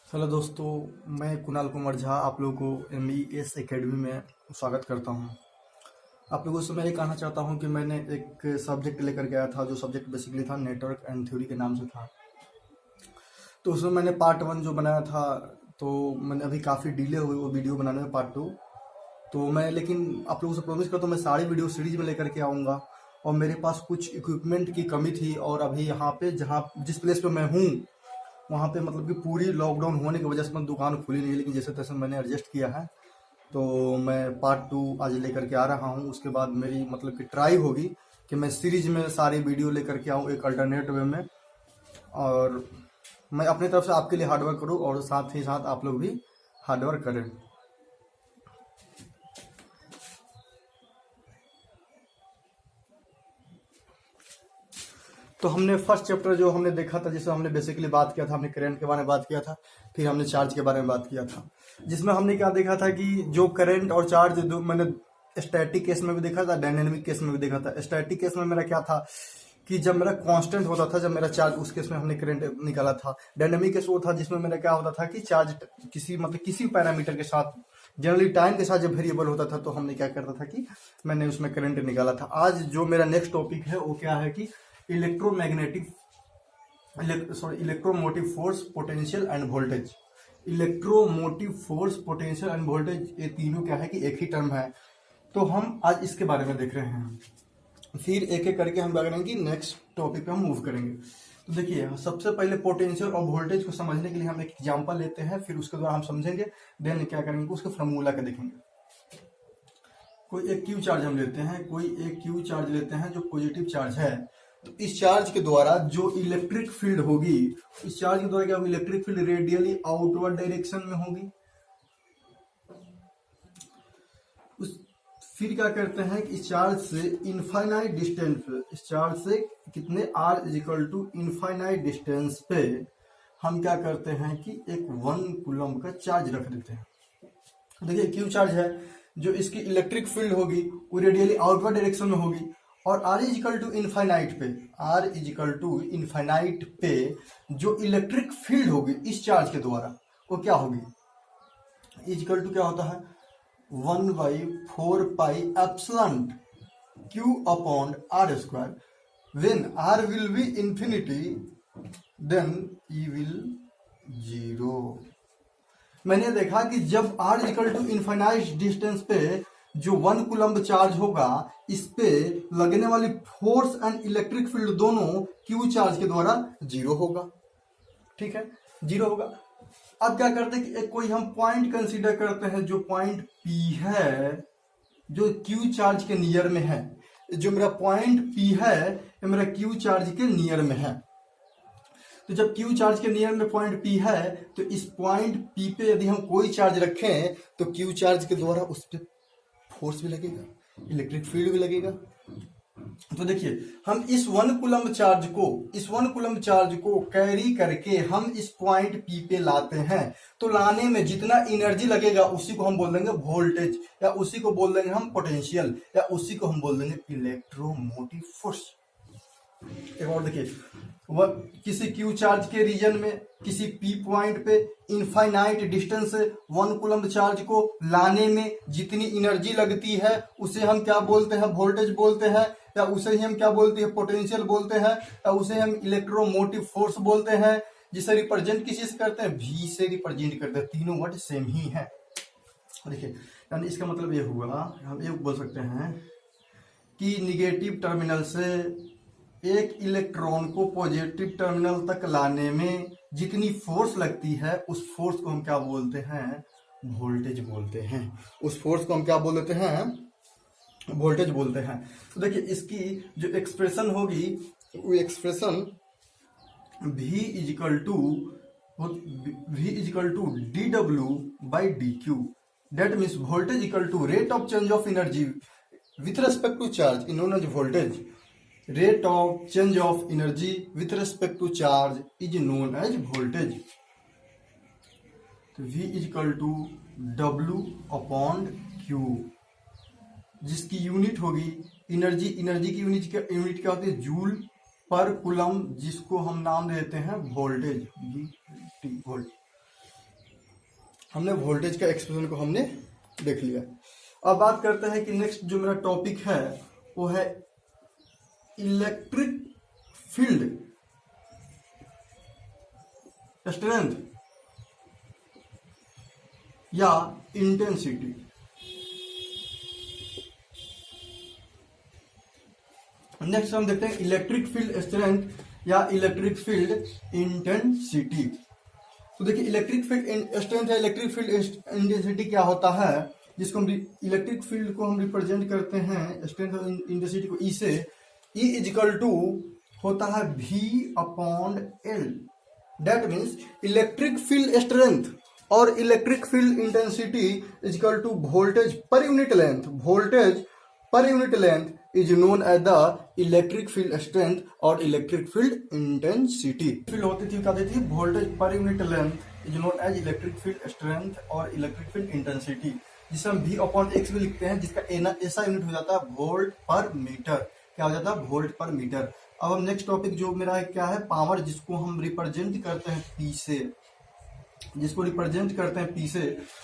Hello दोस्तों, मैं कुणाल कुमार झा आप लोगों को MES एकेडमी में स्वागत करता हूं। आप लोगों से मैं ये कहना चाहता हूं कि मैंने एक सब्जेक्ट लेकर गया था, जो सब्जेक्ट बेसिकली था नेटवर्क एंड थ्योरी के नाम से था। तो उसमें मैंने पार्ट 1 जो बनाया था, तो मैंने अभी काफ़ी डिले हुई वो वीडियो बनाने में, पार्ट 2। तो मैं लेकिन आप लोगों से प्रॉमिस करता हूँ मैं सारी वीडियो सीरीज में लेकर के आऊँगा। और मेरे पास कुछ इक्विपमेंट की कमी थी, और अभी यहाँ पे जहाँ जिस प्लेस पे मैं हूँ वहाँ पे मतलब कि पूरी लॉकडाउन होने की वजह से मैं दुकान खुली नहीं, लेकिन जैसे तैसे मैंने एडजस्ट किया है। तो मैं पार्ट 2 आज लेकर के आ रहा हूँ। उसके बाद मेरी मतलब कि ट्राई होगी कि मैं सीरीज में सारी वीडियो लेकर के आऊँ एक अल्टरनेट वे में, और मैं अपनी तरफ से आपके लिए हार्डवर्क करूँ और साथ ही साथ आप लोग भी हार्डवर्क करें। तो हमने फर्स्ट चैप्टर जो हमने देखा था, जिसमें हमने बेसिकली बात किया था, हमने करंट के बारे में बात किया था, फिर हमने चार्ज के बारे में बात किया था। जिसमें हमने क्या देखा था कि जो करंट और चार्ज दो मैंने स्टैटिक केस में भी देखा था, डायनेमिक केस में भी देखा था। स्टैटिक केस में मेरा क्या था कि जब मेरा कांस्टेंट होता था, जब मेरा चार्ज, उस केस में हमने करंट निकाला था। डायनेमिक केस वो था जिसमें मेरा क्या होता था कि चार्ज किसी पैरामीटर के साथ, जनरली टाइम के साथ जब वेरिएबल होता था, तो हमने क्या करता था कि मैंने उसमें करंट निकाला था। आज जो मेरा नेक्स्ट टॉपिक है वो क्या है कि electromotive force, potential end voltage. Electromotive force, potential end voltage, ये तीनों क्या है कि एक ही टर्म है। तो हम आज इसके बारे में देख रहे हैं, फिर एक एक करके हम क्या करेंगे, नेक्स्ट टॉपिक पे हम मूव करेंगे। तो देखिए, सबसे पहले पोटेंशियल और वोल्टेज को समझने के लिए हम एक एग्जांपल लेते हैं, फिर उसके द्वारा हम समझेंगे, देन क्या करेंगे, उसके फॉर्मूला का देखेंगे। कोई एक क्यू चार्ज हम लेते हैं, कोई एक क्यू चार्ज लेते हैं जो पॉजिटिव चार्ज है। तो इस चार्ज के द्वारा जो इलेक्ट्रिक फील्ड होगी, इस चार्ज के द्वारा क्या होगी, electric field radially outward direction में होगी। उस फिर क्या करते हैं कि इस चार्ज से इनफाइनाइट डिस्टेंस पे, इस चार्ज से कितने r is equal to infinite distance पे हम क्या करते हैं कि एक 1 कूलम का चार्ज रख देते हैं। देखिए, क्यू चार्ज है, जो इसकी इलेक्ट्रिक फील्ड होगी वो रेडियली आउटवर्ड डायरेक्शन में होगी, और r इजिकल टू इनफाइनाइट पे, r इजिकल टू इनफाइनाइट पे जो इलेक्ट्रिक फील्ड होगी इस चार्ज के द्वारा, वो क्या होगी, इजिकल टू क्या होता है 1/4 epsilon q upon r square. When r will be infinity then e will 0। मैंने देखा कि जब r equal to infinite distance पे जो 1 कूलम्ब चार्ज होगा, इस पे लगने वाली फोर्स एंड इलेक्ट्रिक फील्ड दोनों q चार्ज के द्वारा 0 होगा। ठीक है, 0 होगा। अब क्या करते हैं कि एक कोई हम पॉइंट कंसीडर करते हैं, जो पॉइंट P है, जो q चार्ज के नियर में है। जो मेरा पॉइंट P है, ये मेरा q चार्ज के नियर में है। तो जब q चार्ज के नियर में पॉइंट P है, तो इस पॉइंट P पे यदि हम कोई चार्ज रखें, तो q चार्ज के द्वारा उस पर फोर्स भी लगेगा, इलेक्ट्रिक फील्ड भी लगेगा। तो देखिए, हम इस 1 कूलम्ब चार्ज को कैरी करके हम इस पॉइंट P पे लाते हैं। तो लाने में जितना एनर्जी लगेगा उसी को हम बोल देंगे वोल्टेज, या उसी को बोल देंगे हम पोटेंशियल, या उसी को हम बोल देंगे इलेक्ट्रोमोटिव फोर्स। एक और देखिए, वह किसी क्यू चार्ज के रीजन में, किसी पी पॉइंट पे इनफाइनाइट डिस्टेंस से 1 कूलम्ब चार्ज को लाने में जितनी एनर्जी लगती है उसे हम क्या बोलते हैं, वोल्टेज बोलते हैं, या उसे ही हम क्या बोलते हैं, पोटेंशियल बोलते हैं, या उसे हम इलेक्ट्रोमोटिव फोर्स बोलते हैं, जिसे रिप्रेजेंट किसी से करते हैं, V से रिप्रेजेंट करते हैं। तीनों वर्ड सेम ही है। देखिए, यानी इसका मतलब ये हुआ, हम ये बोल सकते हैं कि निगेटिव टर्मिनल से एक इलेक्ट्रॉन को पॉजिटिव टर्मिनल तक लाने में जितनी फोर्स लगती है, उस फोर्स को हम क्या बोलते हैं, वोल्टेज बोलते हैं। उस फोर्स को हम क्या बोलते हैं, वोल्टेज बोलते हैं। तो देखिए, इसकी जो एक्सप्रेशन होगी, वो expression V is equal to dW/dQ, that means voltage equal to rate of change of energy with respect to charge, known as voltage. Rate of change of energy with respect to charge is known as voltage. तो V is equal to W upon Q, जिसकी unit होगी energy की unit क्या होती है, joule पर coulomb, जिसको हम नाम देते हैं वोल्टेज, वोल्ट। हमने वोल्टेज का एक्सप्रेशन को हमने देख लिया। अब बात करते हैं कि नेक्स्ट जो मेरा टॉपिक है वो है इलेक्ट्रिक फील्ड स्ट्रेंथ या इंटेंसिटी। नेक्स्ट हम देखते हैं इलेक्ट्रिक फील्ड स्ट्रेंथ या इलेक्ट्रिक फील्ड इंटेंसिटी। तो देखिए इलेक्ट्रिक फील्ड स्ट्रेंथ या इलेक्ट्रिक फील्ड इंटेंसिटी क्या होता है, जिसको हम इलेक्ट्रिक फील्ड को हम रिप्रेजेंट करते हैं स्ट्रेंथ और इंटेंसिटी को ई से। ई इजिकल टू होता है V upon L। That means electric field strength और electric field intensity is equal to voltage per unit length. Voltage per unit length is known as the electric field strength और electric field intensity। Field होती थी क्या होती थी, voltage per unit length is known as electric field strength और electric field intensity, जिसे हम V upon X भी लिखते हैं, जिसका ऐसा यूनिट हो जाता है वोल्ट पर मीटर। क्या हो जाता है, वोल्ट पर मीटर। अब हम नेक्स्ट टॉपिक जो मेरा है क्या है, पावर, जिसको हम रिप्रेजेंट करते हैं P से, जिसको रिप्रेजेंट करते हैं P से।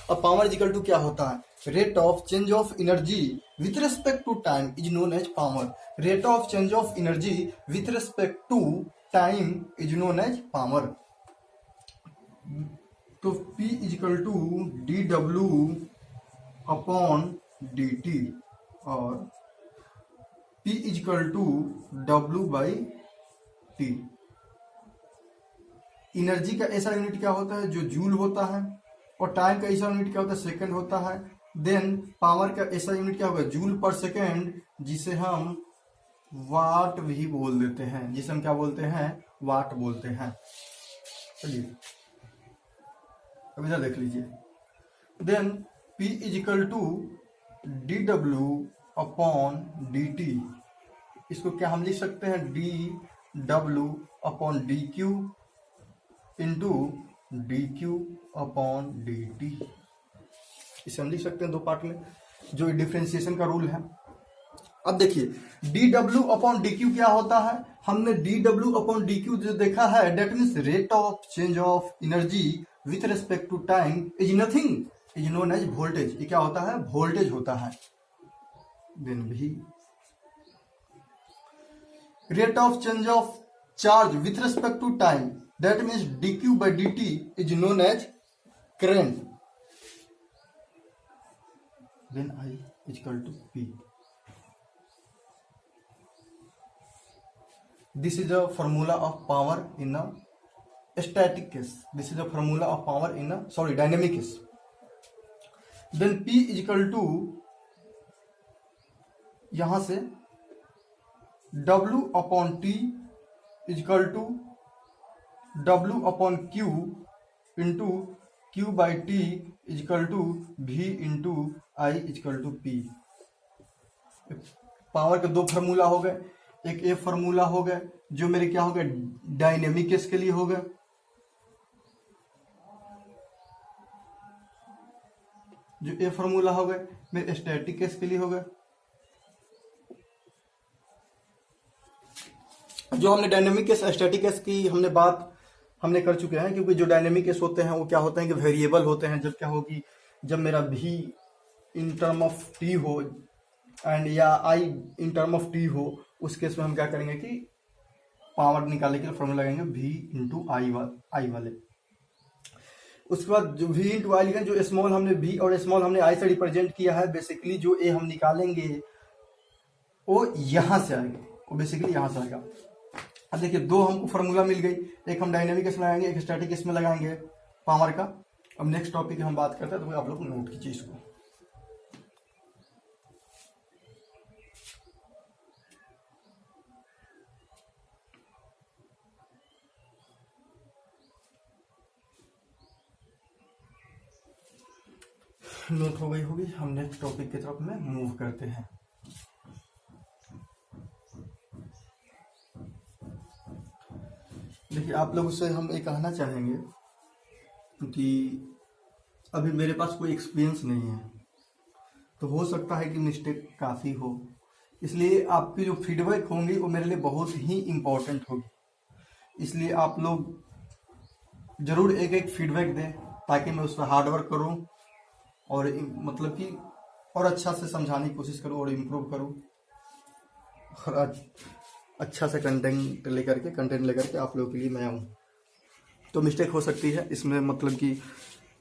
अब पावर इक्वल टू क्या होता है, rate of change of energy with respect to time is known as power. Rate of change of energy with respect to time is known as power. तो P is equal to dW upon dt और P is equal to W by T। Energy का ऐसा unit क्या होता है जो joule होता है, और टाइम का ऐसा यूनिट क्या होता है, सेकंड होता है। देन पावर का ऐसा यूनिट क्या होगा, जूल पर सेकंड, जिसे हम वाट भी बोल देते हैं, जिसे हम क्या बोलते हैं, वाट बोलते हैं। चलिए अब इधर देख लीजिए। Then P is equal to dW upon dt। इसको क्या हम लिख सकते हैं, dW अपॉन dQ into dQ upon dt। इसे हम लिख सकते हैं दो पार्ट में, जो डिफरेंशिएशन का रूल है। अब देखिए dW अपॉन dQ क्या होता है, हमने dW अपॉन dQ जो देखा है, that means rate of change of energy with respect to time is nothing is known as voltage. ये क्या होता है, वोल्टेज होता है। देन भी rate of change of charge with respect to time, that means dq by dt is known as current। then I is equal to P। this is the formula of power in a static case, this is the formula of power in a dynamic case। then P is equal to यहां से W upon T is equal to W upon Q into Q by T is equal to V into I is equal to P। Power के दो formula हो गए, एक ए formula हो गए जो मेरे क्या हो गए, डायनेमिक केस के लिए हो गए, जो ए फार्मूला हो गए मेरे स्टैटिक केस के लिए हो गए। जो हमने डायनेमिक केस स्टैटिक केस की हमने बात हमने कर चुके हैं, क्योंकि जो डायनेमिक केस होते हैं वो क्या होते हैं कि वेरिएबल होते हैं। जब क्या होगी, जब मेरा V in term of T हो एंड या I in term of T हो, उस केस में हम क्या करेंगे कि पावर निकालने के लिए फॉर्मूला लगाएंगे V इंटू आई वाले। उसके बाद जो V इंटू आई लिखेंगे, जो स्मॉल हमने V और स्मॉल हमने I से रिप्रेजेंट किया है, बेसिकली जो A हम निकालेंगे वो यहां से आएंगे, वो बेसिकली यहां से आएगा। अब देखिए दो हमको फार्मूला मिल गई, एक हम डायनेमिक केस में लगाएंगे, एक स्टैटिक केस में लगाएंगे पावर का। अब नेक्स्ट टॉपिक हम बात करते हैं, तो आप लोग नोट कीजिए इसको। नोट हो गई होगी, हम नेक्स्ट टॉपिक की तरफ में मूव करते हैं। देखिए आप लोगों से हम ये कहना चाहेंगे कि अभी मेरे पास कोई एक्सपीरियंस नहीं है, तो हो सकता है कि मिस्टेक काफ़ी हो, इसलिए आपकी जो फीडबैक होंगी वो मेरे लिए बहुत ही इम्पोर्टेंट होगी। इसलिए आप लोग ज़रूर एक एक फीडबैक दें, ताकि मैं उस पर हार्ड वर्क करूँ और मतलब कि और अच्छा से समझाने की कोशिश करूँ और इम्प्रूव करूँ और अच्छा से कंटेंट लेकर के आप लोगों के लिए मैं आऊँ। तो मिस्टेक हो सकती है इसमें, मतलब कि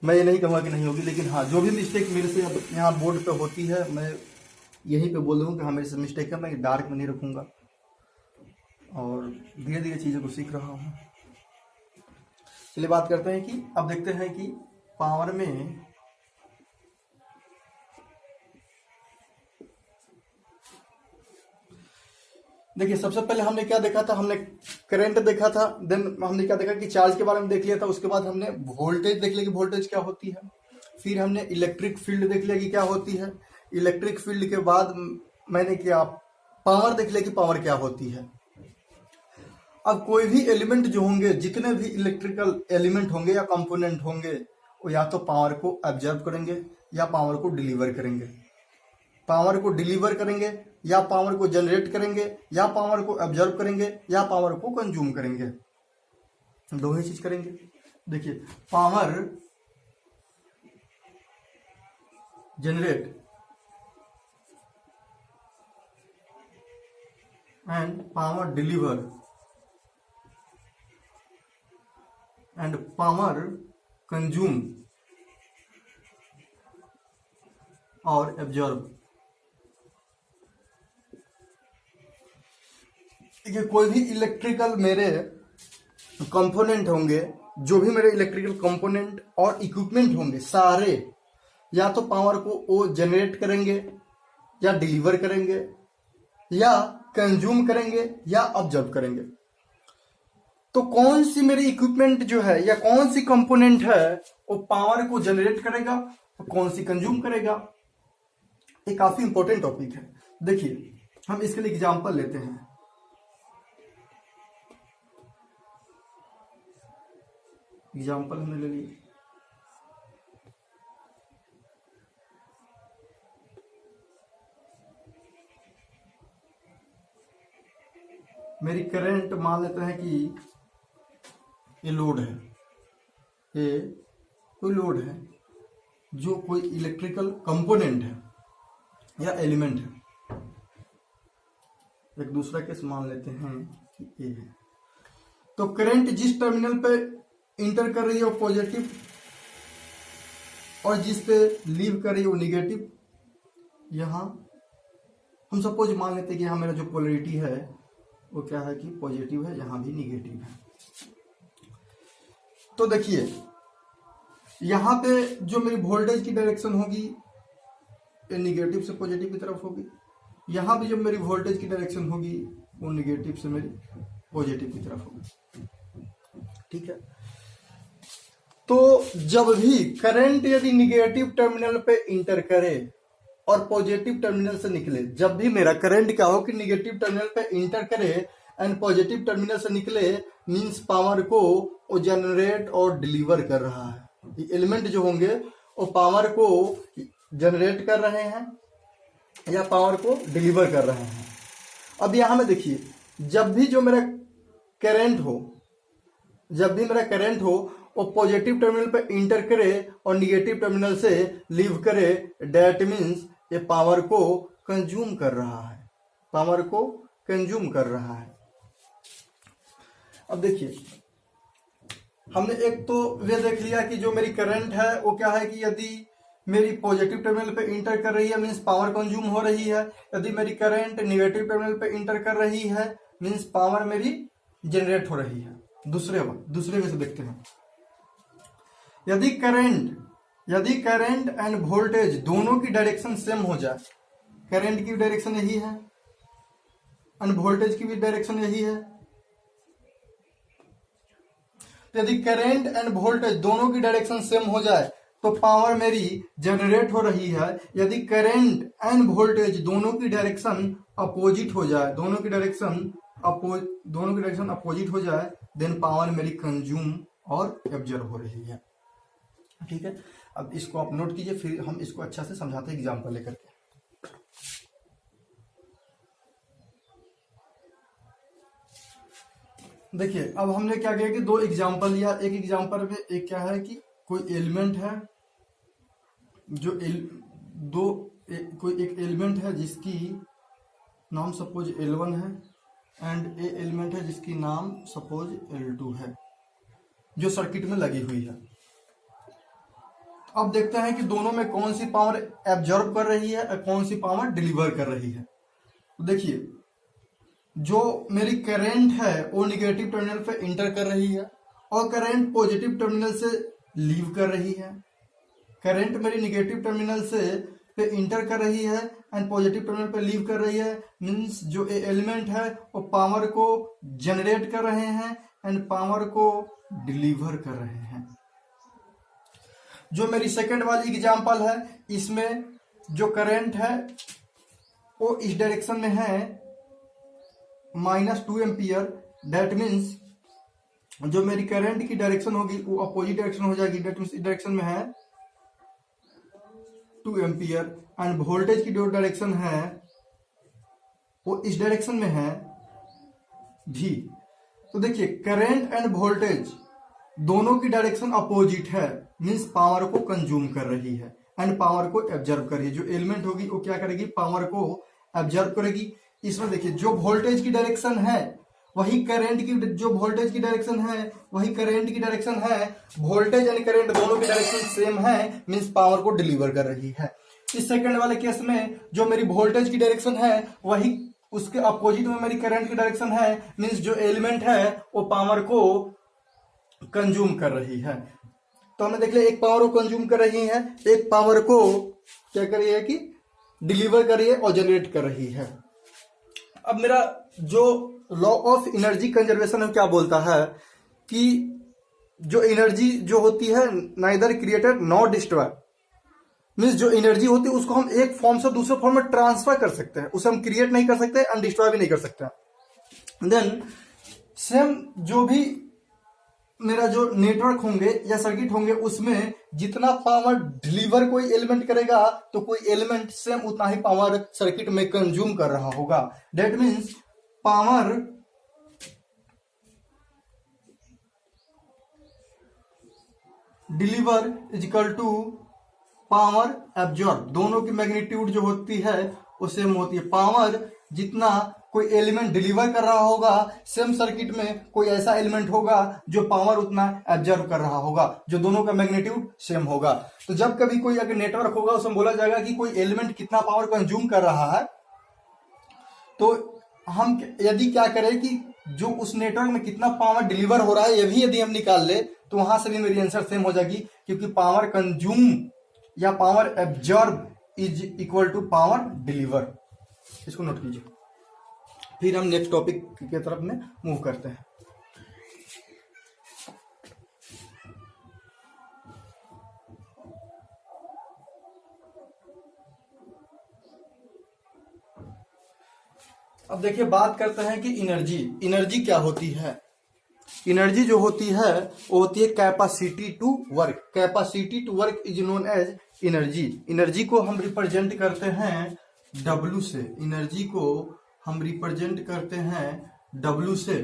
मैं ये नहीं कहूँगा कि नहीं होगी, लेकिन हाँ जो भी मिस्टेक मेरे से अब यहाँ बोर्ड पे होती है मैं यहीं पे बोल दूँगा कि हाँ मेरे से मिस्टेक है, मैं डार्क में नहीं रखूँगा और धीरे धीरे चीज़ों को सीख रहा हूँ। चलिए बात करते हैं कि अब देखते हैं कि पावर में देखिए सबसे पहले हमने क्या देखा था, हमने करंट देखा था, देन हमने क्या देखा कि चार्ज के बारे में देख लिया था, उसके बाद हमने वोल्टेज देख लिया कि वोल्टेज क्या होती है, फिर हमने इलेक्ट्रिक फील्ड देख लिया कि क्या होती है, इलेक्ट्रिक फील्ड के बाद मैंने क्या पावर देख लिया कि पावर क्या होती है। अब कोई भी एलिमेंट जो होंगे, जितने भी इलेक्ट्रिकल एलिमेंट होंगे या कंपोनेंट होंगे, वो या तो पावर को ऑब्जर्व करेंगे या पावर को डिलीवर करेंगे, पावर को डिलीवर करेंगे या पावर को जनरेट करेंगे या पावर को ऑब्जर्व करेंगे या पावर को कंज्यूम करेंगे, दो ही चीज करेंगे। देखिए power generate and power deliver and power consume और ऑब्जर्व। देखिए कोई भी इलेक्ट्रिकल मेरे कंपोनेंट होंगे, जो भी मेरे इलेक्ट्रिकल कंपोनेंट और इक्विपमेंट होंगे सारे या तो पावर को वो जनरेट करेंगे या डिलीवर करेंगे या कंज्यूम करेंगे या ऑब्जर्व करेंगे। तो कौन सी मेरी इक्विपमेंट जो है या कौन सी कंपोनेंट है वो पावर को जनरेट करेगा और कौन सी कंज्यूम करेगा, ये काफी इंपॉर्टेंट टॉपिक है। देखिए हम इसके लिए एग्जांपल लेते हैं। एग्जाम्पल हमने ले लिया, मेरी करंट मान लेते हैं कि ये लोड है, ये कोई लोड है जो कोई इलेक्ट्रिकल कंपोनेंट है या एलिमेंट है। एक दूसरा केस मान लेते हैं कि ये है। तो करंट जिस टर्मिनल पे इंटर कर रही है वो पॉजिटिव और जिस पे लीव कर रही है वो निगेटिव। यहां हम सपोज मान लेते हैं कि यहां मेरा जो पोलरिटी है वो क्या है कि पॉजिटिव है, यहां भी निगेटिव है। तो देखिए यहां पे जो मेरी वोल्टेज की डायरेक्शन होगी ये निगेटिव से पॉजिटिव की तरफ होगी, यहां भी जो मेरी वोल्टेज की डायरेक्शन होगी वो निगेटिव से मेरी पॉजिटिव की तरफ होगी। ठीक है, तो जब भी करंट यदि निगेटिव टर्मिनल पे इंटर करे और पॉजिटिव टर्मिनल से निकले, जब भी मेरा करंट क्या हो कि निगेटिव टर्मिनल पे इंटर करे एंड पॉजिटिव टर्मिनल से निकले, मींस पावर को वो जनरेट और डिलीवर कर रहा है। ये एलिमेंट जो होंगे वो पावर को जनरेट कर रहे हैं या पावर को डिलीवर कर रहे हैं। अब यहां में देखिए जब भी जो मेरा करंट हो, जब भी मेरा करंट हो वो पॉजिटिव टर्मिनल पे इंटर करे और निगेटिव टर्मिनल से लीव करे, दैट मीन्स ये पावर को कंज्यूम कर रहा है, पावर को कंज्यूम कर रहा है। अब देखिए हमने एक तो वे देख लिया कि जो मेरी करंट है वो क्या है कि यदि मेरी पॉजिटिव टर्मिनल पे इंटर कर रही है मीन्स पावर कंज्यूम हो रही है, यदि मेरी करंट निगेटिव टर्मिनल पे इंटर कर रही है मीन्स पावर मेरी जनरेट हो रही है। दूसरे वे से देखते हैं, यदि करंट एंड वोल्टेज दोनों की डायरेक्शन सेम हो जाए, करंट की डायरेक्शन यही है एंड वोल्टेज की भी डायरेक्शन यही है, तो यदि करंट एंड वोल्टेज दोनों की डायरेक्शन सेम हो जाए तो पावर मेरी जनरेट हो रही है। यदि करंट एंड वोल्टेज दोनों की डायरेक्शन अपोजिट हो जाए, दोनों की डायरेक्शन अपोजिट हो जाए, देन पावर मेरी कंज्यूम और एब्जॉर्ब हो रही है। ठीक है, अब इसको आप नोट कीजिए, फिर हम इसको अच्छा से समझाते हैं एग्जाम्पल लेकर के। देखिए अब हमने क्या किया कि दो एग्जाम्पल लिया, एक एग्जाम्पल में एक क्या है कि कोई एलिमेंट है जो कोई एक एलिमेंट है जिसकी नाम सपोज L1 है एंड ए एलिमेंट है जिसकी नाम सपोज L2 है, जो सर्किट में लगी हुई है। अब देखते हैं कि दोनों में कौन सी पावर एब्जॉर्ब कर रही है और कौन सी पावर डिलीवर कर रही है। तो देखिए, जो मेरी करंट है वो निगेटिव टर्मिनल पे इंटर कर रही है और करंट पॉजिटिव टर्मिनल से लीव कर रही है। करंट मेरी निगेटिव टर्मिनल से पे इंटर कर रही है एंड पॉजिटिव टर्मिनल पे लीव कर रही है। मींस जो एलिमेंट है वो पावर को जनरेट कर रहे हैं एंड पावर को डिलीवर कर रहे हैं। जो मेरी सेकंड वाली एग्जांपल है, इसमें जो करंट है वो इस डायरेक्शन में है -2 एम्पियर। दैट मीन्स जो मेरी करंट की डायरेक्शन होगी वो अपोजिट डायरेक्शन हो जाएगी। दैट मीन्स इस डायरेक्शन में है 2 एम्पियर एंड वोल्टेज की जो डायरेक्शन है वो इस डायरेक्शन में है V। तो देखिए, करंट एंड वोल्टेज दोनों की डायरेक्शन अपोजिट है, मींस पावर को कंज्यूम कर रही है एंड पावर को एब्जॉर्ब कर रही है। जो एलिमेंट होगी वो क्या करेगी, पावर को एब्जॉर्ब करेगी। इसमें देखिए, जो वोल्टेज की डायरेक्शन है वही करंट की, जो वोल्टेज की डायरेक्शन है वही करंट की डायरेक्शन है। वोल्टेज एंड करंट दोनों की डायरेक्शन सेम है, मींस पावर को डिलीवर कर रही है। इस सेकंड वाले केस में जो मेरी वोल्टेज की डायरेक्शन है वही उसके अपोजिट में मेरी करंट की डायरेक्शन है, मींस जो एलिमेंट है वो पावर को कंज्यूम कर रही है। तो हमने देख लिया, एक पावर को कंज्यूम कर रही है, एक पावर को क्या कर रही है कि डिलीवर कर रही है और जनरेट कर रही है। अब मेरा जो लॉ ऑफ एनर्जी कंजर्वेशन क्या बोलता है कि जो एनर्जी जो होती है neither created not destroy, means जो एनर्जी होती है उसको हम एक फॉर्म से दूसरे फॉर्म में ट्रांसफर कर सकते हैं, उसे हम क्रिएट नहीं कर सकते एंड डिस्ट्रॉय भी नहीं कर सकते। देन सेम जो भी मेरा जो नेटवर्क होंगे या सर्किट होंगे उसमें जितना पावर डिलीवर कोई एलिमेंट करेगा तो कोई एलिमेंट सेम उतना ही पावर सर्किट में कंज्यूम कर रहा होगा। That means power deliver is equal to power absorb. दोनों की मैग्नीट्यूड जो होती है वो सेम होती है। पावर जितना कोई एलिमेंट डिलीवर कर रहा होगा, सेम सर्किट में कोई ऐसा एलिमेंट होगा जो पावर उतना एब्जॉर्ब कर रहा होगा, जो दोनों का मैग्नीट्यूड सेम होगा। तो जब कभी कोई अगर नेटवर्क होगा उसमें बोला जाएगा कि कोई एलिमेंट कितना पावर कंज्यूम कर रहा है, तो हम यदि क्या करें कि जो उस नेटवर्क में कितना पावर डिलीवर हो रहा है ये भी यदि हम निकाल ले तो वहां से भी मेरी आंसर सेम हो जाएगी, क्योंकि पावर कंज्यूम या power absorb is equal to power deliver. इसको नोट कीजिए। फिर हम नेक्स्ट टॉपिक की तरफ में मूव करते हैं। अब देखिए, बात करते हैं कि एनर्जी क्या होती है। एनर्जी जो होती है वो होती है capacity to work. Capacity to work is known as energy. Energy को हम रिप्रेजेंट करते हैं W से। एनर्जी को हम रिप्रेजेंट करते हैं W से।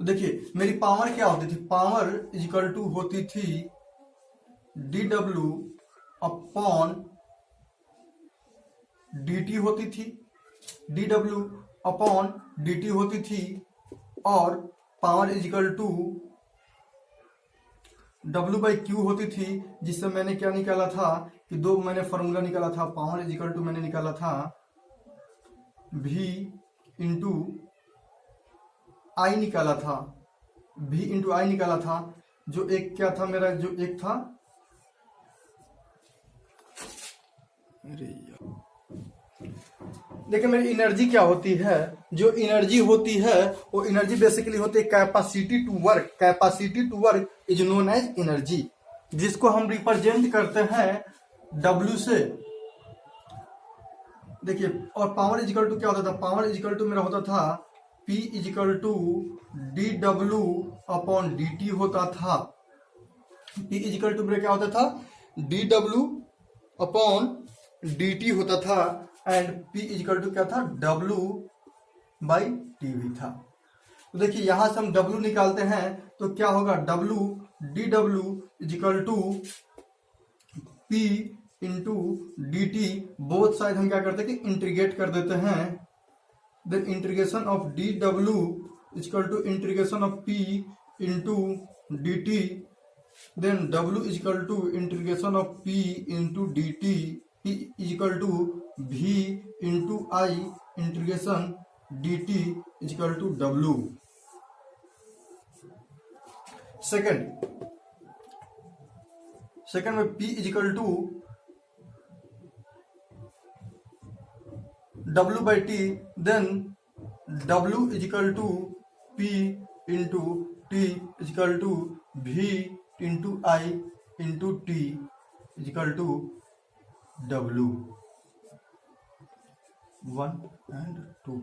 तो देखिए, मेरी पावर क्या होती थी, पावर इज इक्वल टू होती थी dW अपॉन dt होती थी, dW अपॉन dt होती थी, और power is equal to W/Q होती थी, जिससे मैंने क्या निकाला था कि दो मैंने फॉर्मूला निकाला था। पावर इज इक्वल टू मैंने निकाला था V इंटू आई निकाला था, V इंटू आई निकाला था, जो एक क्या था मेरा, जो एक था देखिए मेरी एनर्जी क्या होती है। जो एनर्जी होती है वो एनर्जी बेसिकली होती है capacity to work. Capacity to work is known as energy, जिसको हम रिप्रेजेंट करते हैं W से। देखिए, और पावर इजिकल टू क्या होता था, पावर इजिकल टू मेरा होता था P is equal to dW upon dt होता था। P इजिकल टू मेरा क्या होता था, dW अपॉन dt होता था, एंड P इजिकल टू क्या था, W/dV था। तो देखिए, यहां से हम W निकालते हैं तो क्या होगा, W dW is equal to P into D T, both side हम क्या करते हैं कि इंटीग्रेट कर देते हैं। Then integration of D W is equal to integration of P into D T, then W is equal to integration of P into D T, P is equal to V into I integration D T is equal to W। Second में P is equal to W by T, then W is equal to P into T is equal to V into I into T is equal to W। 1 and 2।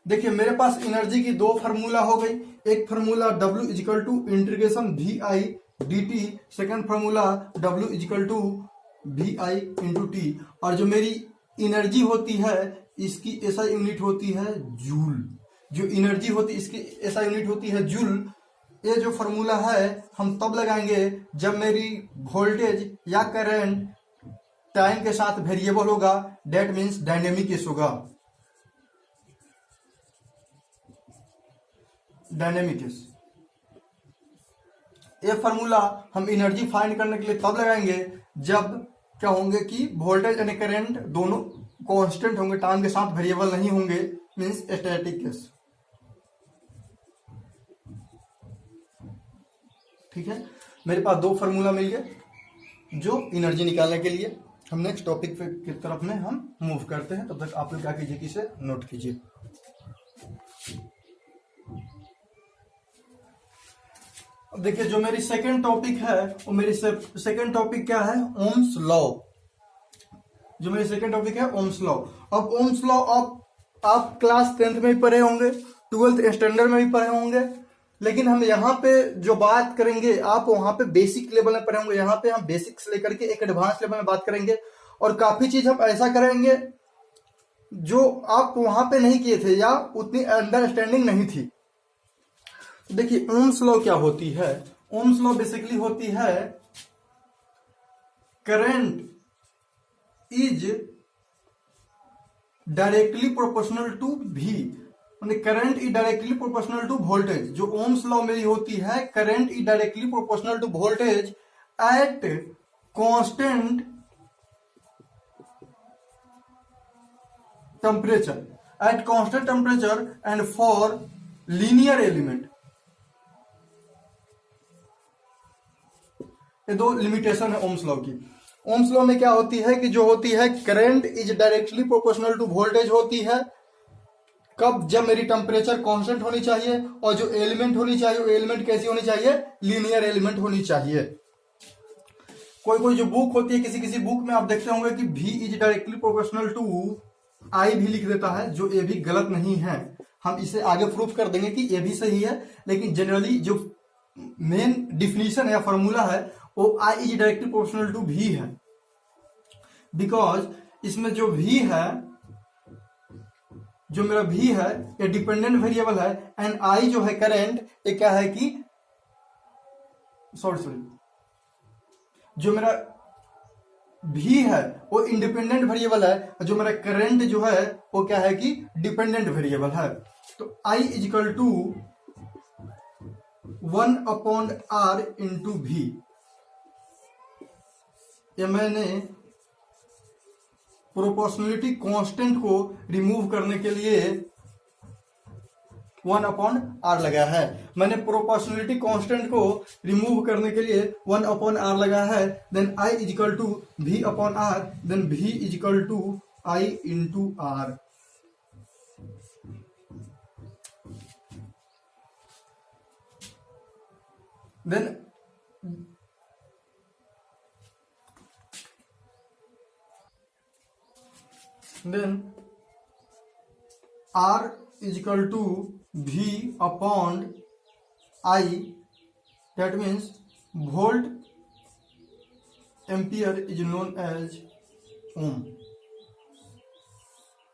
देखिए मेरे पास energy की दो formula हो गई। एक formula W is equal to integration V I D T, second formula W is equal to V I into T. और जो मेरी एनर्जी होती है इसकी एसआई यूनिट होती है जूल। जो एनर्जी होती है इसकी एसआई यूनिट होती है जूल। ये जो फार्मूला है हम तब लगाएंगे जब मेरी वोल्टेज या करंट टाइम के साथ वेरिएबल होगा, डेट मीन्स डायनेमिक केस होगा। डायनेमिक केस ये फार्मूला हम एनर्जी फाइंड करने के लिए तब लगाएंगे जब क्या होंगे कि वोल्टेज एंड करंट दोनों कांस्टेंट होंगे, टाइम के साथ वेरिएबल नहीं होंगे, मीन्स स्टैटिक केस। ठीक है, मेरे पास दो फार्मूला मिल गए जो एनर्जी निकालने के लिए। हम नेक्स्ट टॉपिक की तरफ में हम मूव करते हैं। तब तक आप लोग क्या कीजिए कि इसे नोट कीजिए। अब देखिए जो मेरी सेकंड टॉपिक है वो मेरी सेकंड टॉपिक क्या है, ओम्स लॉ। जो मेरी सेकंड टॉपिक है ओम्स लॉ। अब ओम्स लॉ आप क्लास 10th में भी पढ़े होंगे, 12th स्टैंडर्ड में भी पढ़े होंगे, लेकिन हम यहाँ पे जो बात करेंगे आप वहां पे बेसिक लेवल में पढ़े होंगे। यहाँ पे हम बेसिक से लेकर के एक एडवांस लेवल में बात करेंगे और काफी चीज हम ऐसा करेंगे जो आप वहां पे नहीं किए थे या उतनी अंडरस्टैंडिंग नहीं थी। देखिए ओम्स लॉ क्या होती है। ओम्स लॉ बेसिकली होती है current is directly proportional to V, current is directly proportional to voltage. जो ओम्स लॉ मेरी होती है, current is directly proportional to voltage at constant temperature, at constant temperature and for linear element. ये दो limitation है Ohm's law की। Ohm's law में क्या होती है कि जो होती है current is directly proportional to voltage होती है कब, जब मेरी टेम्परेचर कांस्टेंट होनी चाहिए और जो एलिमेंट होनी चाहिए वो एलिमेंट कैसी होनी चाहिए, लीनियर एलिमेंट होनी चाहिए। कोई जो बुक होती है, किसी बुक में आप देखते होंगे कि V is directly proportional to I भी लिख देता है, जो ये भी गलत नहीं है। हम इसे आगे प्रूफ कर देंगे कि ये भी सही है, लेकिन जनरली जो मेन डिफिनीशन या फॉर्मूला है वो I is directly proportional to V है। बिकॉज इसमें जो V है, जो मेरा V है ये डिपेंडेंट वेरिएबल है एंड I जो है करंट, ये क्या है कि सॉरी जो मेरा V है वो इंडिपेंडेंट वेरिएबल है, जो मेरा करंट जो है वो क्या है कि डिपेंडेंट वेरिएबल है। तो I is equal to 1/R into V। ये मैंने प्रोपोर्शनलिटी कांस्टेंट को रिमूव करने के लिए 1/R लगाया है। मैंने प्रोपोर्शनलिटी कांस्टेंट को रिमूव करने के लिए 1/R लगाया है। Then I is equal to V/R, then V is equal to I into R। then R is equal to V upon I, that means volt ampere is known as ohm.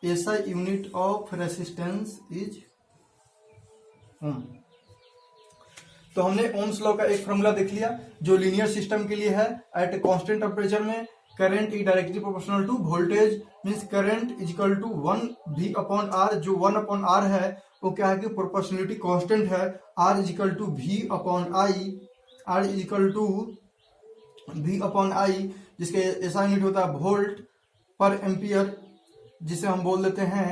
SI unit of resistance is ohm. तो हमने Ohm's law का एक formula देख लिया जो linear system के लिए है। एट कांस्टेंट टेम्परेचर में current is directly proportional to voltage, means current is equal to 1 V upon R। जो 1 अपॉन R है वो क्या है कि प्रोपोर्शनलिटी कांस्टेंट है। R is equal to V upon I, R is equal to V upon I, जिसके ऐसा unit होता है वोल्ट पर एम्पियर, जिसे हम बोल देते हैं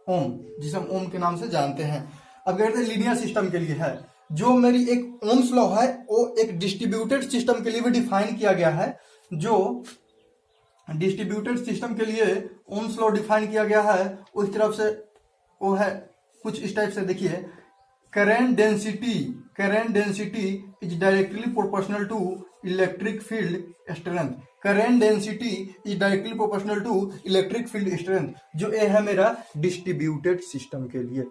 ओम, जिसे हम ओम के नाम से जानते हैं। अब कहते हैं लीनियर सिस्टम के लिए है। जो मेरी एक ओम्स लॉ है वो एक डिस्ट्रीब्यूटेड सिस्टम के लिए भी डिफाइन किया गया है। जो डिस्ट्रीब्यूटेड सिस्टम के लिए ओम्स लॉ डिफाइन किया गया है उस तरफ से वो है कुछ इस टाइप से। देखिए, current density is directly proportional to electric field strength. Current density is directly proportional to electric field strength, जो ये है मेरा डिस्ट्रीब्यूटेड सिस्टम के लिए।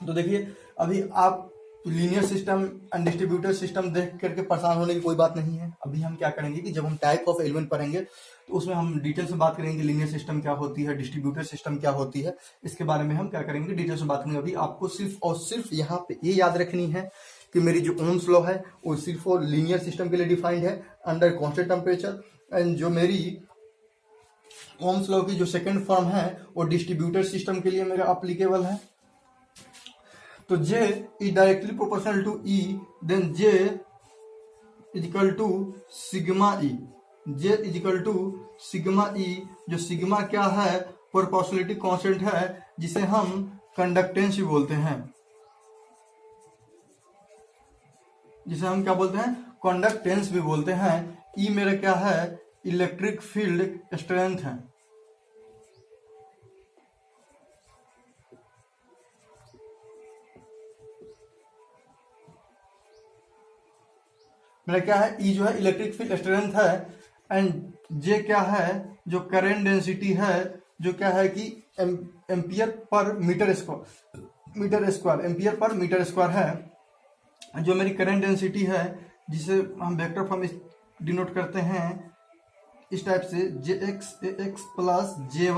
तो देखिए, अभी आप linear system and distributed system देख करके परेशान होने की कोई बात नहीं है। अभी हम क्या करेंगे कि जब हम टाइप ऑफ एलिमेंट पढ़ेंगे तो उसमें हम डिटेल से बात करेंगे लीनियर सिस्टम क्या होती है, डिस्ट्रीब्यूटेड सिस्टम क्या होती है, इसके बारे में हम क्या करेंगे डिटेल से बात करेंगे। अभी आपको सिर्फ और सिर्फ यहाँ पे ये याद रखनी है कि मेरी जो ओम्स लॉ है वो सिर्फ और लीनियर सिस्टम के लिए डिफाइंड है अंडर कांस्टेंट टेम्परेचर। एंड जो मेरी ओम्स लॉ की जो सेकेंड फॉर्म है वो डिस्ट्रीब्यूटेड सिस्टम के लिए मेरा अप्लीकेबल है। तो J is directly proportional to E, then J is equal to sigma E। J is equal to sigma E, जो सिग्मा क्या है, प्रोपोर्शनलिटी कांस्टेंट है, जिसे हम कंडक्टेंस भी बोलते हैं, जिसे हम क्या बोलते हैं, कंडक्टेंस भी बोलते हैं। E मेरा क्या है, इलेक्ट्रिक फील्ड स्ट्रेंथ है। मेरा क्या है, E जो है इलेक्ट्रिक फील्ड स्ट्रेंथ है। एंड J क्या है, जो करंट डेंसिटी है, जो क्या है कि ampere per metre square ampere per metre square है। जो मेरी करंट डेंसिटी है, जिसे हम वेक्टर फॉर्म डिनोट करते हैं इस टाइप से, Jx plus Jy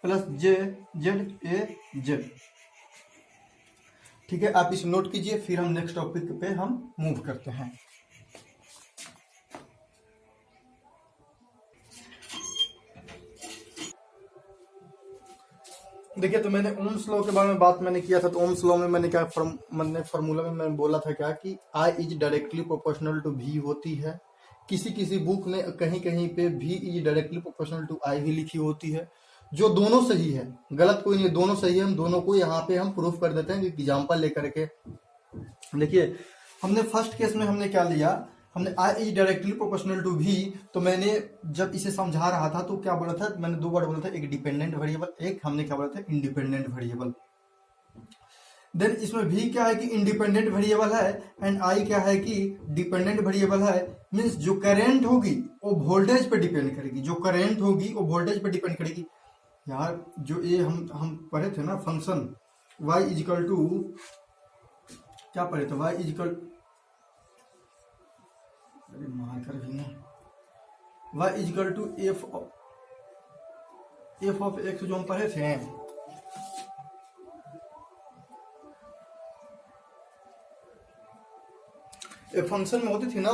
plus Z। ठीक है, आप इसे नोट कीजिए, फिर हम नेक्स्ट टॉपिक पे हम मूव करते हैं। देखिए, तो मैंने ओम्स लॉ के बारे में बात किया था। तो ओम्स लॉ में मैंने क्या फार्मूला में मैंने बोला था क्या कि I is directly proportional to V होती है। किसी बुक में कहीं कहीं पे V is directly proportional to I भी लिखी होती है, जो दोनों सही है, गलत कोई नहीं, दोनों सही है। हम दोनों को यहाँ पे हम प्रूफ कर देते हैं एग्जाम्पल लेकर के। देखिए, हमने फर्स्ट केस में हमने क्या लिया, हमने I is directly proportional to V। तो मैंने जब इसे समझा रहा था तो क्या बोला था, मैंने दो वर्ड बोला था, एक डिपेंडेंट वेरिएबल, एक हमने क्या बोला था, इंडिपेंडेंट वेरिएबल। देन इसमें V क्या है कि इंडिपेंडेंट वेरिएबल है एंड I क्या है कि डिपेंडेंट वेरिएबल है। मीन्स जो करेंट होगी वो वोल्टेज पे डिपेंड करेगी, जो करेंट होगी वो वोल्टेज पे डिपेंड करेगी। यार, जो ये हम पढ़े थे ना function y is equal to, क्या पढ़े थे, y इज इक्वल, अरे मारकर भी ना, y is equal to F of X जो हम पढ़े थे, एक फंक्शन में होती थी ना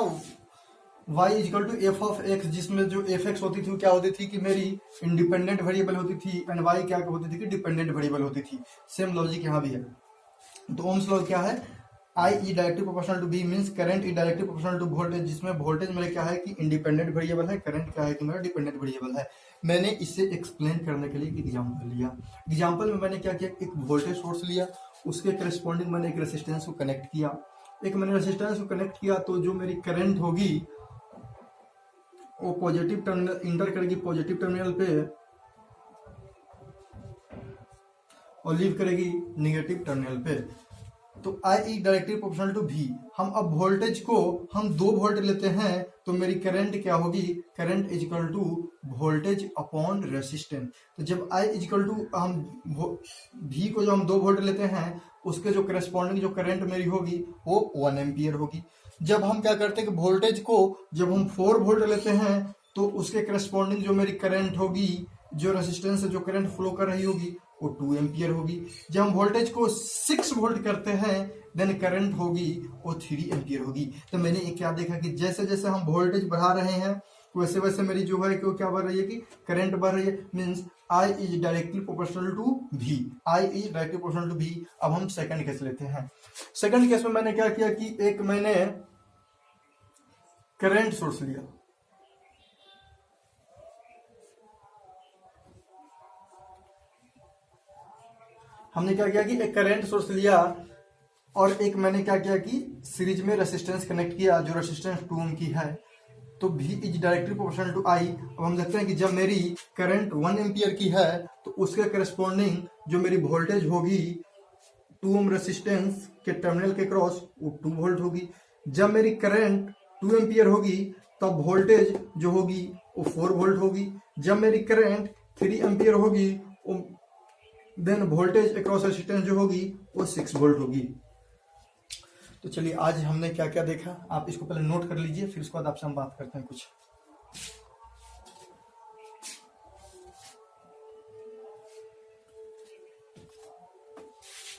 y is equal to F of X, जिसमें जो एफ एक्स होती थी वो क्या होती थी कि मेरी इंडिपेंडेंट वेरिएबल होती थी एंड y क्या होती थी कि डिपेंडेंट वेरिएबल होती थी। सेम लॉजिक यहाँ भी है। तो ओम्स लॉ क्या है, I is directly proportional to V, means current is directly proportional to voltage, जिसमें वोल्टेज मेरा क्या है कि इंडिपेंडेंट वेरिएबल है, करंट क्या है कि मेरा डिपेंडेंट वेरिएबल है। मैंने इसे एक्सप्लेन करने के लिए एक एग्जाम्पल लिया। एग्जाम्पल में मैंने क्या किया, एक वोल्टेज सोर्स लिया, उसके करस्पॉन्डिंग मैंने एक रेसिस्टेंस को कनेक्ट किया। मैंने रेसिस्टेंस को कनेक्ट किया तो जो मेरी करंट होगी वो पॉजिटिव टर्मिनल इंटर करेगी, पॉजिटिव टर्मिनल पे, और लीव करेगी निगेटिव टर्मिनल पे। तो I is directly proportional to V। हम अब वोल्टेज को हम 2 वोल्ट लेते हैं तो मेरी करंट क्या होगी, current is equal to voltage upon resistance. तो जब I इज इक्वल टू, हम V को जो हम 2 वोल्ट लेते हैं उसके जो करस्पॉन्डिंग जो करंट मेरी होगी वो 1 एम्पियर होगी। जब हम क्या करते हैं कि वोल्टेज को जब हम 4 वोल्ट लेते हैं तो उसके करस्पॉन्डिंग जो मेरी करंट होगी, जो रेसिस्टेंस से जो करंट फ्लो कर रही होगी वो 2 एम्पियर होगी। जब हम वोल्टेज को 6 वोल्ट करते हैं देन करंट होगी वो 3 एम्पियर होगी। तो मैंने ये क्या देखा कि जैसे जैसे हम वोल्टेज बढ़ा रहे हैं वैसे वैसे मेरी जो है कि वो क्या बढ़ रही है कि करंट बढ़ रही है, means I is directly proportional to V, I is directly proportional to V। अब हम सेकंड केस लेते हैं। सेकंड केस में मैंने क्या किया कि एक मैंने करंट सोर्स लिया, हमने क्या किया कि एक करंट सोर्स लिया और एक मैंने क्या किया कि सीरीज में रेसिस्टेंस कनेक्ट किया जो रेसिस्टेंस 2 ओम की है, तो V is directly proportional to I। अब हम देखते हैं कि जब मेरी करंट 1 एम्पियर की है तो उसके करस्पॉन्डिंग जो मेरी वोल्टेज होगी 2 ओम रेसिस्टेंस के टर्मिनल के क्रॉस वो 2 वोल्ट होगी। जब मेरी करंट 2 एम्पियर होगी तब वोल्टेज जो होगी वो 4 वोल्ट होगी। जब मेरी करंट 3 एम्पियर होगी देन वोल्टेज अक्रॉस रेसिस्टेंस जो होगी वो 6 वोल्ट होगी। तो चलिए आज हमने क्या क्या देखा आप इसको पहले नोट कर लीजिए, फिर उसके बाद आपसे हम बात करते हैं कुछ।